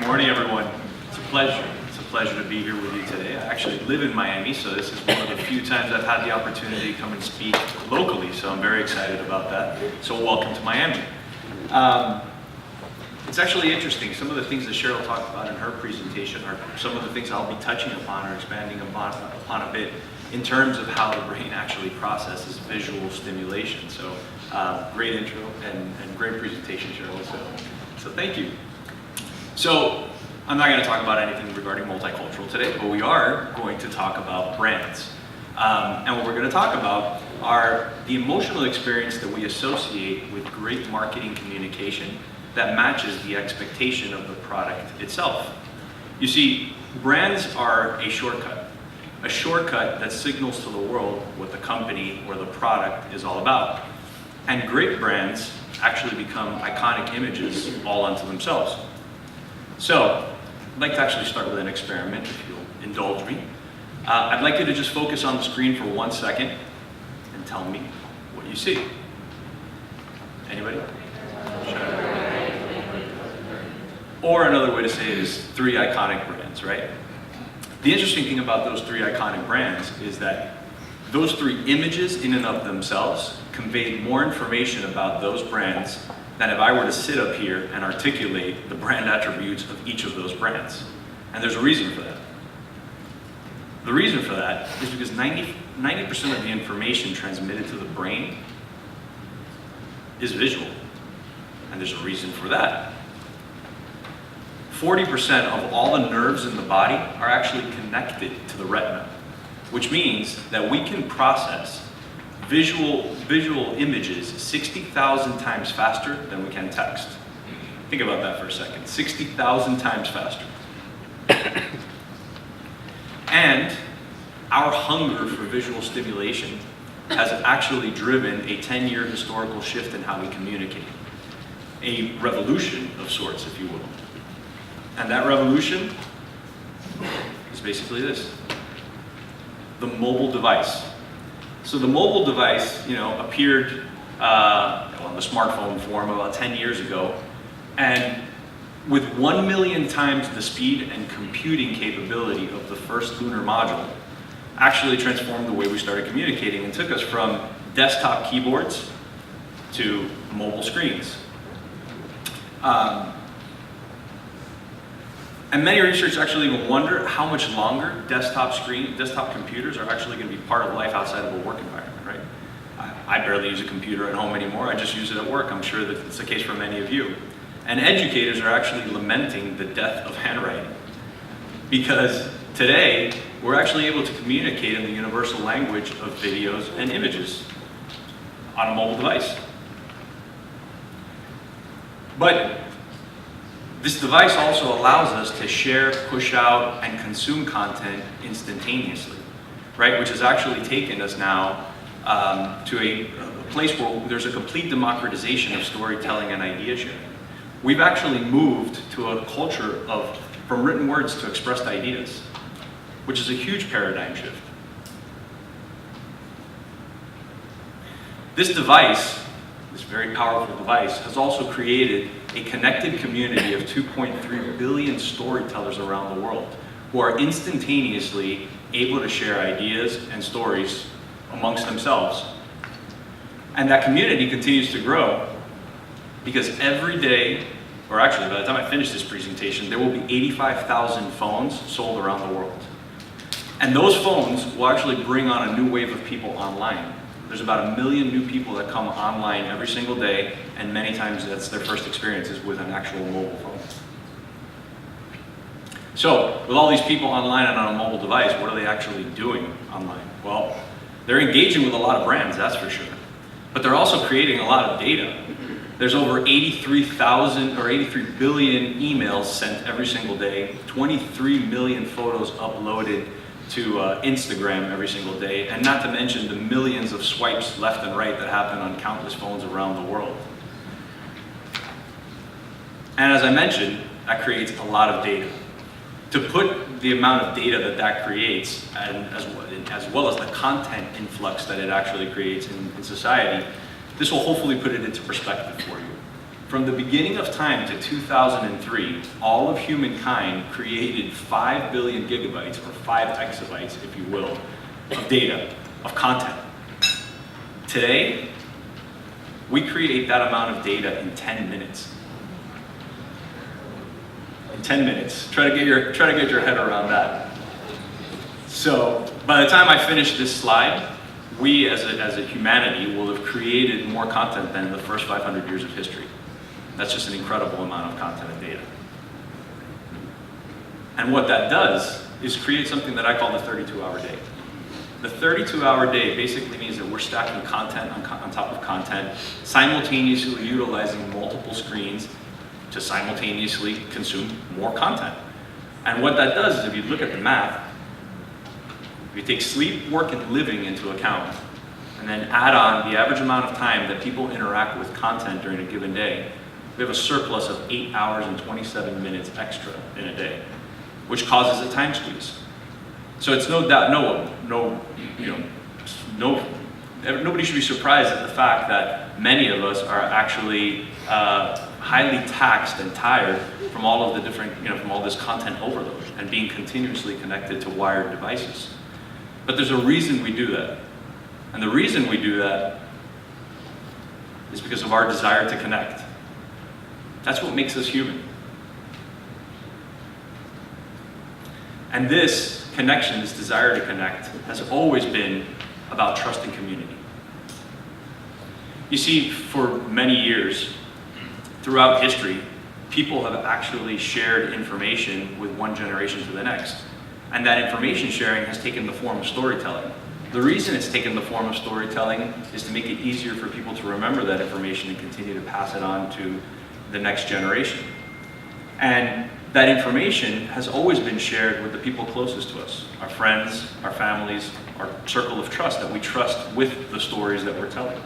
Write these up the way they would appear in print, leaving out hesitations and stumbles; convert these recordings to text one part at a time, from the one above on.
morning, everyone. It's a pleasure. It's a pleasure to be here with you today. I actually live in Miami, so this is one of the few times I've had the opportunity to come and speak locally, so I'm very excited about that. So welcome to Miami. It's actually interesting. Some of the things that Cheryl talked about in her presentation are some of the things I'll be touching upon or expanding upon a bit in terms of how the brain actually processes visual stimulation. So great intro and great presentation, Cheryl. So thank you. So I'm not going to talk about anything regarding multicultural today, but we are going to talk about brands. And what we're going to talk about are the emotional experience that we associate with great marketing communication that matches the expectation of the product itself. You see, brands are a shortcut that signals to the world what the company or the product is all about. And great brands actually become iconic images all unto themselves. So, I'd like to actually start with an experiment, if you'll indulge me. I'd like you to just focus on the screen for 1 second and tell me what you see. Anybody? Or another way to say it is 3 iconic brands, right? The interesting thing about those 3 iconic brands is that those 3 images in and of themselves convey more information about those brands than if I were to sit up here and articulate the brand attributes of each of those brands. And there's a reason for that. The reason for that is because 90% of the information transmitted to the brain is visual. And there's a reason for that. 40% of all the nerves in the body are actually connected to the retina, which means that we can process visual images 60,000 times faster than we can text. Think about that for a second. 60,000 times faster. And our hunger for visual stimulation has actually driven a 10-year historical shift in how we communicate. A revolution of sorts, if you will. And that revolution is basically this: the mobile device. So the mobile device, appeared on the smartphone form about 10 years ago, and with 1 million times the speed and computing capability of the first lunar module, actually transformed the way we started communicating and took us from desktop keyboards to mobile screens. And many researchers actually even wonder how much longer desktop computers are actually going to be part of life outside of a work environment, right? I barely use a computer at home anymore. I just use it at work. I'm sure that it's the case for many of you. And educators are actually lamenting the death of handwriting, because today we're actually able to communicate in the universal language of videos and images on a mobile device. But this device also allows us to share, push out, and consume content instantaneously, right? Which has actually taken us now to a place where there's a complete democratization of storytelling and idea sharing. We've actually moved to a culture from written words to expressed ideas, which is a huge paradigm shift. This device, this very powerful device, has also created a connected community of 2.3 billion storytellers around the world who are instantaneously able to share ideas and stories amongst themselves. And that community continues to grow because every day, or actually by the time I finish this presentation, there will be 85,000 phones sold around the world. And those phones will actually bring on a new wave of people online. There's about 1 million new people that come online every single day, and many times that's their first experiences with an actual mobile phone. So, with all these people online and on a mobile device, what are they actually doing online? Well, they're engaging with a lot of brands, that's for sure. But they're also creating a lot of data. There's over 83,000 or 83 billion emails sent every single day, 23 million photos uploaded to Instagram every single day, and not to mention the millions of swipes left and right that happen on countless phones around the world. And as I mentioned, that creates a lot of data. To put the amount of data that creates, and as well as the content influx that it actually creates in society, this will hopefully put it into perspective for you. From the beginning of time to 2003, all of humankind created 5 billion gigabytes, or 5 exabytes, if you will, of data, of content. Today, we create that amount of data in 10 minutes. In 10 minutes. Try to get your head around that. So, by the time I finish this slide, we as a humanity will have created more content than the first 500 years of history. That's just an incredible amount of content and data. And what that does is create something that I call the 32-hour day. The 32-hour day basically means that we're stacking content on top of content, simultaneously utilizing multiple screens to simultaneously consume more content. And what that does is, if you look at the math, if you take sleep, work, and living into account, and then add on the average amount of time that people interact with content during a given day, we have a surplus of 8 hours and 27 minutes extra in a day, which causes a time squeeze. So it's no doubt, nobody should be surprised at the fact that many of us are actually highly taxed and tired from all of the different, from all this content overload and being continuously connected to wired devices. But there's a reason we do that. And the reason we do that is because of our desire to connect. That's what makes us human. And this connection, this desire to connect, has always been about trust and community. You see, for many years, throughout history, people have actually shared information with one generation to the next. And that information sharing has taken the form of storytelling. The reason it's taken the form of storytelling is to make it easier for people to remember that information and continue to pass it on to the next generation. And that information has always been shared with the people closest to us, our friends, our families, our circle of trust that we trust with the stories that we're telling.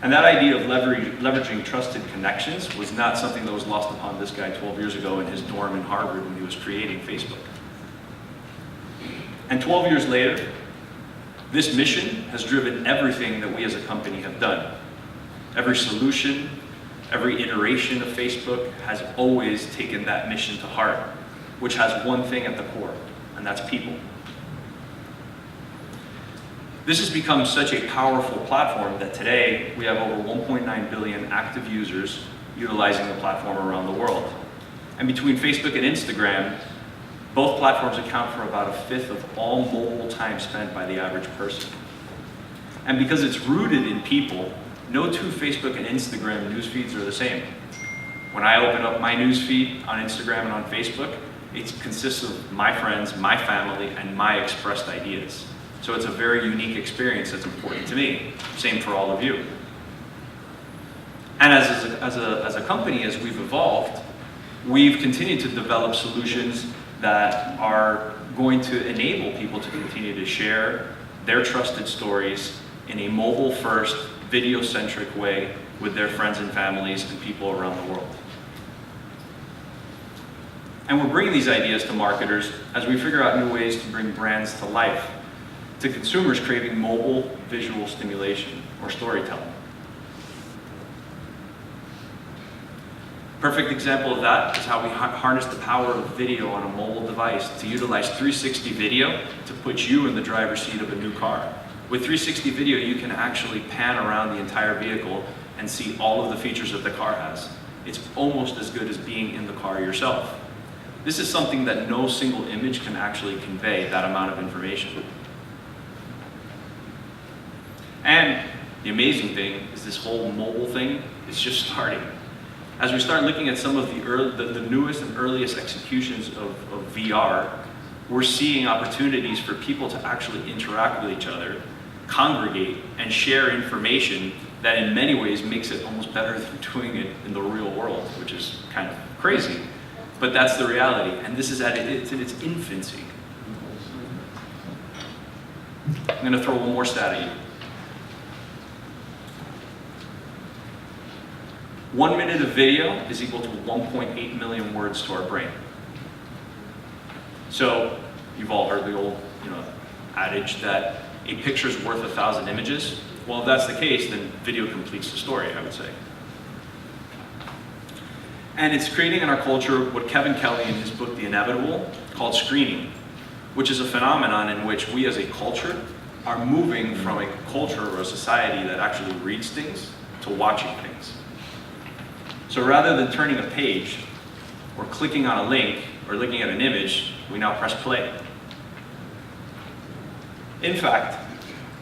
And that idea of leveraging trusted connections was not something that was lost upon this guy 12 years ago in his dorm in Harvard when he was creating Facebook. And 12 years later, this mission has driven everything that we as a company have done. Every solution, every iteration of Facebook has always taken that mission to heart, which has one thing at the core, and that's people. This has become such a powerful platform that today we have over 1.9 billion active users utilizing the platform around the world. And between Facebook and Instagram, both platforms account for about 1/5 of all mobile time spent by the average person. And because it's rooted in people, no two Facebook and Instagram news feeds are the same. When I open up my news feed on Instagram and on Facebook, it consists of my friends, my family, and my expressed ideas. So it's a very unique experience that's important to me. Same for all of you. And as a company, as we've evolved, we've continued to develop solutions that are going to enable people to continue to share their trusted stories in a mobile-first, video-centric way with their friends and families and people around the world. And we're bringing these ideas to marketers as we figure out new ways to bring brands to life, to consumers craving mobile visual stimulation or storytelling. Perfect example of that is how we harness the power of video on a mobile device to utilize 360 video to put you in the driver's seat of a new car. With 360 video, you can actually pan around the entire vehicle and see all of the features that the car has. It's almost as good as being in the car yourself. This is something that no single image can actually convey that amount of information. And the amazing thing is this whole mobile thing is just starting. As we start looking at some of the newest and earliest executions of VR, we're seeing opportunities for people to actually interact with each other, congregate, and share information that in many ways makes it almost better than doing it in the real world, which is kind of crazy. But that's the reality, and this is it's in its infancy. I'm going to throw one more stat at you. 1 minute of video is equal to 1.8 million words to our brain. So you've all heard the old, adage that a picture's worth 1,000 images. Well, if that's the case, then video completes the story, I would say. And it's creating in our culture what Kevin Kelly in his book, The Inevitable, called screening, which is a phenomenon in which we as a culture are moving from a culture or a society that actually reads things to watching things. So rather than turning a page or clicking on a link or looking at an image, we now press play. In fact,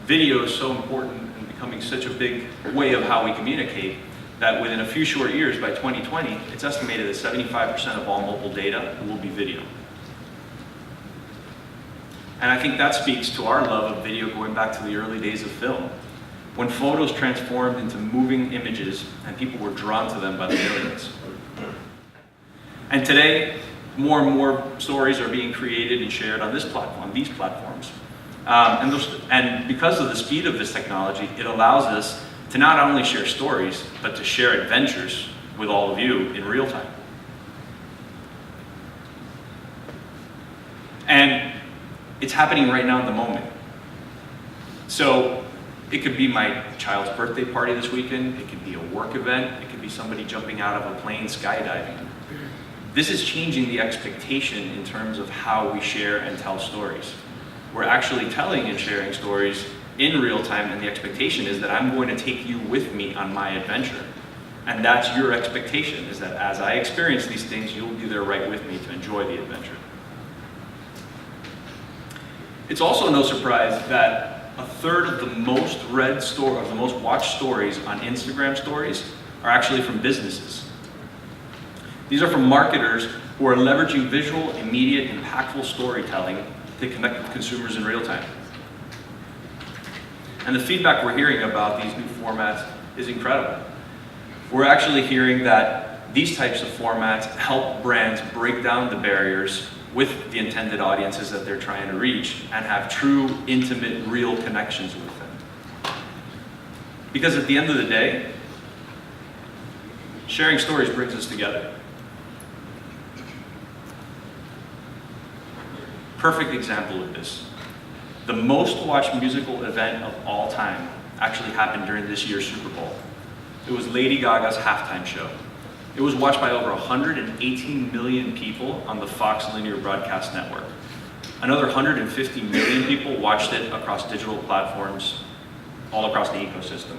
video is so important and becoming such a big way of how we communicate that within a few short years, by 2020, it's estimated that 75% of all mobile data will be video. And I think that speaks to our love of video going back to the early days of film, when photos transformed into moving images and people were drawn to them by the millions. And today, more and more stories are being created and shared on this platform, these platforms. And because of the speed of this technology, it allows us to not only share stories, but to share adventures with all of you in real time. And it's happening right now in the moment. So it could be my child's birthday party this weekend, it could be a work event, it could be somebody jumping out of a plane skydiving. This is changing the expectation in terms of how we share and tell stories. We're actually telling and sharing stories in real time, and the expectation is that I'm going to take you with me on my adventure. And that's your expectation, is that as I experience these things, you'll be there right with me to enjoy the adventure. It's also no surprise that a third of the most read story, of the most watched stories on Instagram stories are actually from businesses. These are from marketers who are leveraging visual, immediate, impactful storytelling to connect with consumers in real time. And the feedback we're hearing about these new formats is incredible. We're actually hearing that these types of formats help brands break down the barriers with the intended audiences that they're trying to reach and have true, intimate, real connections with them. Because at the end of the day, sharing stories brings us together. Perfect example of this. The most watched musical event of all time actually happened during this year's Super Bowl. It was Lady Gaga's halftime show. It was watched by over 118 million people on the Fox linear broadcast network. Another 150 million people watched it across digital platforms all across the ecosystem.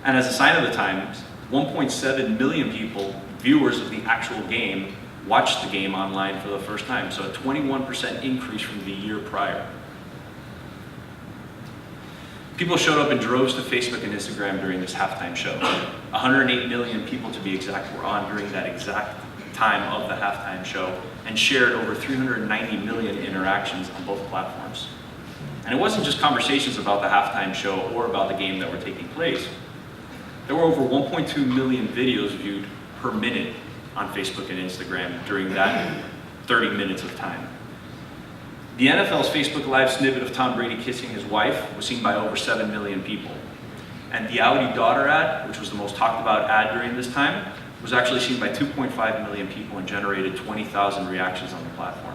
And as a sign of the times, 1.7 million people, viewers of the actual game, watched the game online for the first time, so a 21% increase from the year prior. People showed up in droves to Facebook and Instagram during this halftime show. 108 million people, to be exact, were on during that exact time of the halftime show and shared over 390 million interactions on both platforms. And it wasn't just conversations about the halftime show or about the game that were taking place. There were over 1.2 million videos viewed per minute on Facebook and Instagram during that 30 minutes of time. The NFL's Facebook Live snippet of Tom Brady kissing his wife was seen by over 7 million people. And the Audi daughter ad, which was the most talked about ad during this time, was actually seen by 2.5 million people and generated 20,000 reactions on the platform.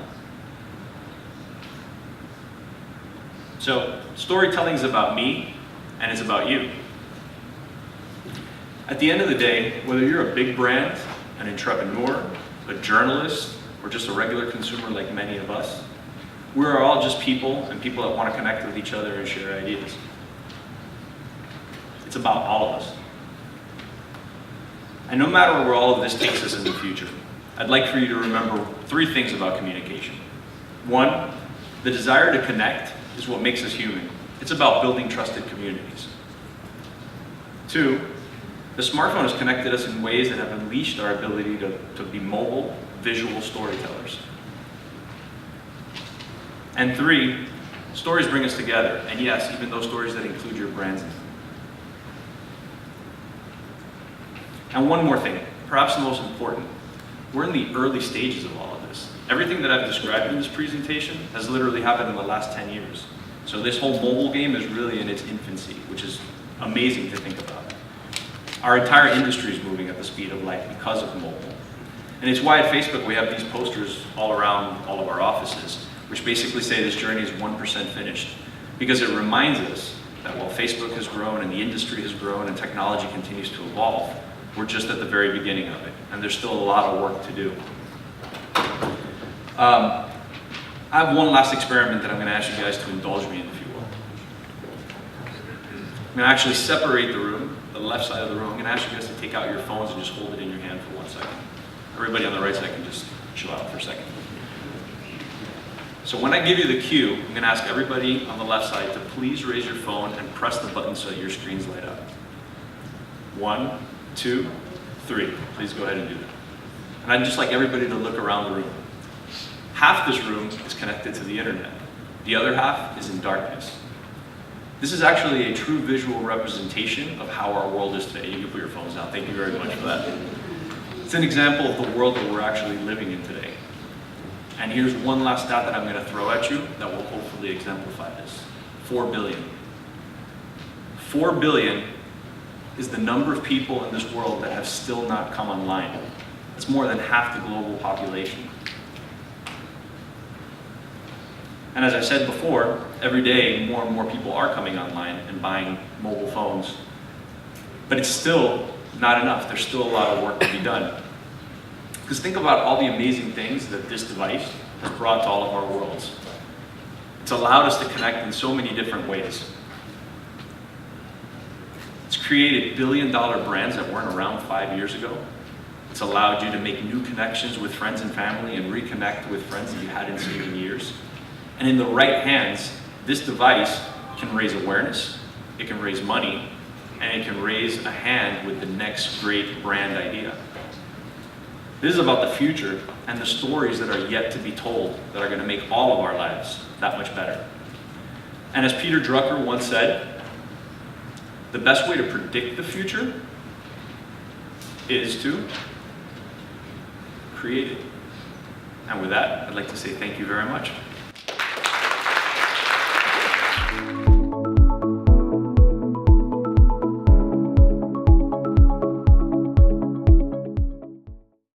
So storytelling is about me, and it's about you. At the end of the day, whether you're a big brand, an entrepreneur, a journalist, or just a regular consumer like many of us, we're all just people and people that want to connect with each other and share ideas. It's about all of us. And no matter where all of this takes us in the future, I'd like for you to remember 3 things about communication. 1, the desire to connect is what makes us human. It's about building trusted communities. 2, the smartphone has connected us in ways that have unleashed our ability to be mobile, visual storytellers. And 3, stories bring us together. And yes, even those stories that include your brands in them. And one more thing, perhaps the most important. We're in the early stages of all of this. Everything that I've described in this presentation has literally happened in the last 10 years. So this whole mobile game is really in its infancy, which is amazing to think about. Our entire industry is moving at the speed of light because of mobile. And it's why at Facebook we have these posters all around all of our offices, which basically say this journey is 1% finished. Because it reminds us that while Facebook has grown and the industry has grown and technology continues to evolve, We're just at the very beginning of it, and there's still a lot of work to do. I have one last experiment that I'm going to ask you guys to indulge me in, if you will. I'm going to actually separate the room, the left side of the room. I'm going to ask you guys to take out your phones and just hold it in your hand for 1 second. Everybody on the right side can just chill out for a second. So when I give you the cue, I'm going to ask everybody on the left side to please raise your phone and press the button so your screens light up. 1, 2, 3. Please go ahead and do that. And I'd just like everybody to look around the room. Half this room is connected to the internet. The other half is in darkness. This is actually a true visual representation of how our world is today. You can put your phones down. Thank you very much for that. It's an example of the world that we're actually living in today. And here's one last stat that I'm going to throw at you that will hopefully exemplify this. 4 billion. 4 billion is the number of people in this world that have still not come online. It's more than half the global population. And as I said before, every day more and more people are coming online and buying mobile phones. But it's still not enough. There's still a lot of work to be done. Because think about all the amazing things that this device has brought to all of our worlds. It's allowed us to connect in so many different ways. It's created billion-dollar brands that weren't around 5 years ago. It's allowed you to make new connections with friends and family and reconnect with friends that you hadn't seen in years. And in the right hands, this device can raise awareness, it can raise money, and it can raise a hand with the next great brand idea. This is about the future and the stories that are yet to be told that are going to make all of our lives that much better. And as Peter Drucker once said, the best way to predict the future is to create it. And with that, I'd like to say thank you very much.